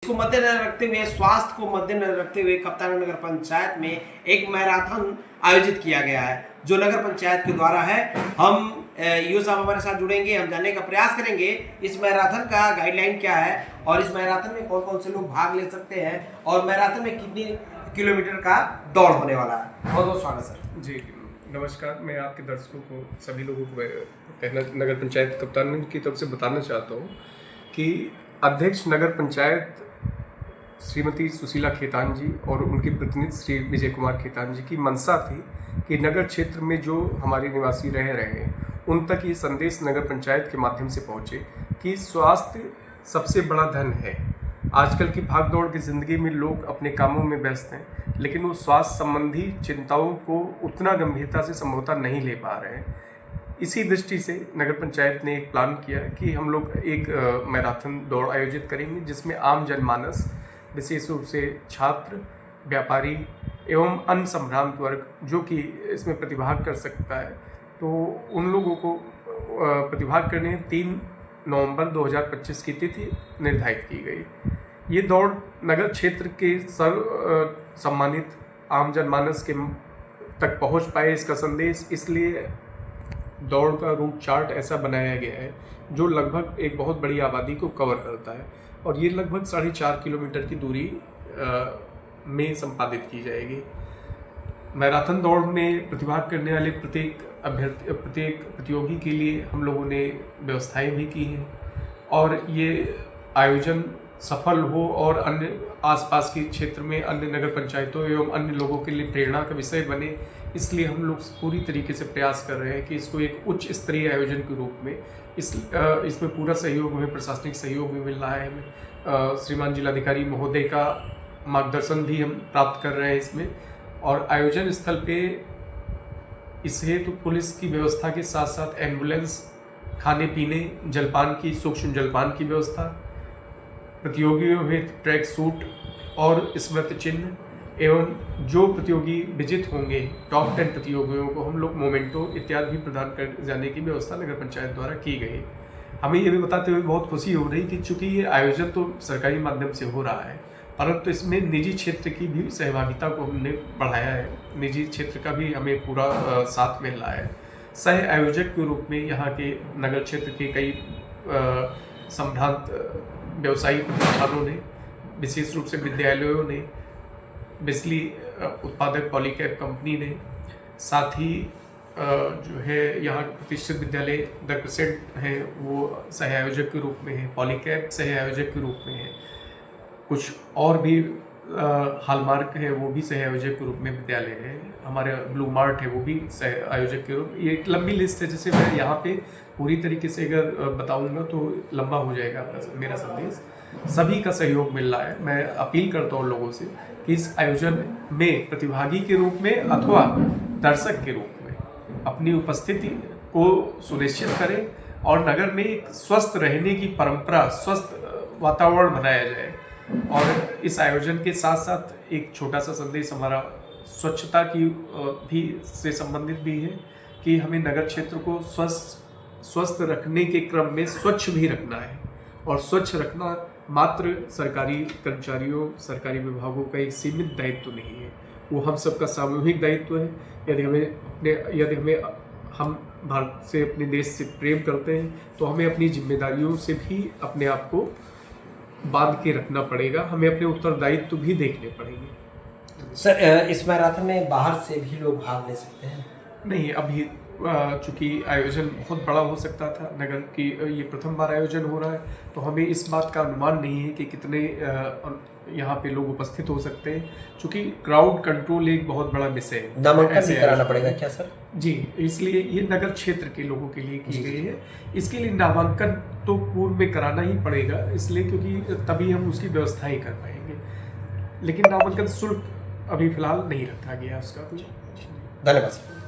इसको मद्देनजर रखते हुए, स्वास्थ्य को मद्देनजर रखते हुए कप्तान नगर पंचायत में एक मैराथन आयोजित किया गया है, जो नगर पंचायत के द्वारा है। हम यूँ साहब हमारे साथ जुड़ेंगे, हम जानने का प्रयास करेंगे इस मैराथन का गाइडलाइन क्या है और इस मैराथन में कौन कौन से लोग भाग ले सकते हैं और मैराथन में कितनी किलोमीटर का दौड़ होने वाला है। बहुत बहुत स्वागत सर। जी नमस्कार। मैं आपके दर्शकों को, सभी लोगों को कहना नगर पंचायत कप्तान की तरफ से बताना चाहता हूँ कि अध्यक्ष नगर पंचायत श्रीमती सुशीला खेतान जी और उनके प्रतिनिधि श्री विजय कुमार खेतान जी की मंशा थी कि नगर क्षेत्र में जो हमारे निवासी रह रहे हैं उन तक ये संदेश नगर पंचायत के माध्यम से पहुँचे कि स्वास्थ्य सबसे बड़ा धन है। आजकल की भागदौड़ की ज़िंदगी में लोग अपने कामों में व्यस्त हैं, लेकिन वो स्वास्थ्य संबंधी चिंताओं को उतना गंभीरता से संभवतः नहीं ले पा रहे हैं। इसी दृष्टि से नगर पंचायत ने एक प्लान किया है कि हम लोग एक मैराथन दौड़ आयोजित करेंगे, जिसमें आम जनमानस, विशेष रूप से छात्र, व्यापारी एवं अन्य संभ्रांत वर्ग जो कि इसमें प्रतिभाग कर सकता है, तो उन लोगों को प्रतिभाग करने 3 नवंबर 2025 की तिथि निर्धारित की गई। ये दौड़ नगर क्षेत्र के सर्व सम्मानित आम जनमानस के तक पहुंच पाए, इसका संदेश, इसलिए दौड़ का रूट चार्ट ऐसा बनाया गया है जो लगभग एक बहुत बड़ी आबादी को कवर करता है और ये लगभग 4.5 किलोमीटर की दूरी में संपादित की जाएगी। मैराथन दौड़ में प्रतिभाग करने वाले प्रत्येक प्रतियोगी के लिए हम लोगों ने व्यवस्थाएं भी की हैं और ये आयोजन सफल हो और अन्य आसपास के क्षेत्र में अन्य नगर पंचायतों एवं अन्य लोगों के लिए प्रेरणा का विषय बने, इसलिए हम लोग पूरी तरीके से प्रयास कर रहे हैं कि इसको एक उच्च स्तरीय आयोजन के रूप में इसमें पूरा सहयोग, हमें प्रशासनिक सहयोग भी मिल रहा है। हमें श्रीमान जिलाधिकारी महोदय का मार्गदर्शन भी हम प्राप्त कर रहे हैं इसमें, और आयोजन स्थल पे इस हेतु पुलिस की व्यवस्था के साथ साथ एम्बुलेंस, खाने पीने, जलपान की, सूक्ष्म जलपान की व्यवस्था, प्रतियोगियों हेतु ट्रैक सूट और स्मृति चिन्ह एवं जो प्रतियोगी विजित होंगे टॉप 10 प्रतियोगियों को हम लोग मोमेंटो इत्यादि भी प्रदान कर जाने की व्यवस्था नगर पंचायत द्वारा की गई। हमें ये भी बताते हुए बहुत खुशी हो रही कि चूँकि ये आयोजन तो सरकारी माध्यम से हो रहा है, परंतु इसमें निजी क्षेत्र की भी सहभागिता को हमने बढ़ाया है। निजी क्षेत्र का भी हमें पूरा साथ मिल रहा है। सह आयोजक के रूप में यहाँ के नगर क्षेत्र के कई संभ्रांत व्यवसायिक प्रतिष्ठानों ने, विशेष रूप से विद्यालयों ने, बिजली उत्पादक पॉलीकैब कंपनी ने, साथ ही जो है यहाँ प्रतिष्ठित विद्यालय द क्रिसेंट है वो सह आयोजक के रूप में है, पॉलीकैब सह आयोजक के रूप में है, कुछ और भी हॉलमार्क है वो भी सह आयोजक के रूप में विद्यालय है, हमारे ब्लू मार्ट है वो भी सह आयोजक के रूप। ये एक लंबी लिस्ट है, जिसे मैं यहाँ पे पूरी तरीके से अगर बताऊँगा तो लंबा हो जाएगा मेरा संदेश। सभी का सहयोग मिल रहा है। मैं अपील करता हूँ लोगों से कि इस आयोजन में प्रतिभागी के रूप में अथवा दर्शक के रूप में अपनी उपस्थिति को सुनिश्चित करें और नगर में एक स्वस्थ रहने की परंपरा, स्वस्थ वातावरण बनाया जाए। और इस आयोजन के साथ साथ एक छोटा सा संदेश हमारा स्वच्छता की भी से संबंधित भी है कि हमें नगर क्षेत्र को स्वस्थ रखने के क्रम में स्वच्छ भी रखना है, और स्वच्छ रखना मात्र सरकारी कर्मचारियों, सरकारी विभागों का एक सीमित दायित्व नहीं है, वो हम सबका सामूहिक दायित्व है। यदि हम भारत से, अपने देश से प्रेम करते हैं तो हमें अपनी जिम्मेदारियों से भी अपने आप को बांध के रखना पड़ेगा, हमें अपने उत्तरदायित्व भी देखने पड़ेंगे। सर, इस मैराथन में बाहर से भी लोग भाग ले सकते हैं? नहीं, अभी चूँकि आयोजन बहुत बड़ा हो सकता था, नगर की ये प्रथम बार आयोजन हो रहा है, तो हमें इस बात का अनुमान नहीं है कि कितने यहाँ पे लोग उपस्थित हो सकते हैं, चूँकि क्राउड कंट्रोल एक बहुत बड़ा विषय है। नामांकन भी कराना पड़ेगा क्या सर? जी, इसलिए ये नगर क्षेत्र के लोगों के लिए की गई है। इसके लिए नामांकन तो पूर्व में कराना ही पड़ेगा, इसलिए क्योंकि तभी हम उसकी व्यवस्थाएं कर पाएंगे, लेकिन नामांकन शुल्क अभी फिलहाल नहीं रखा गया उसका कुछ। धन्यवाद सर।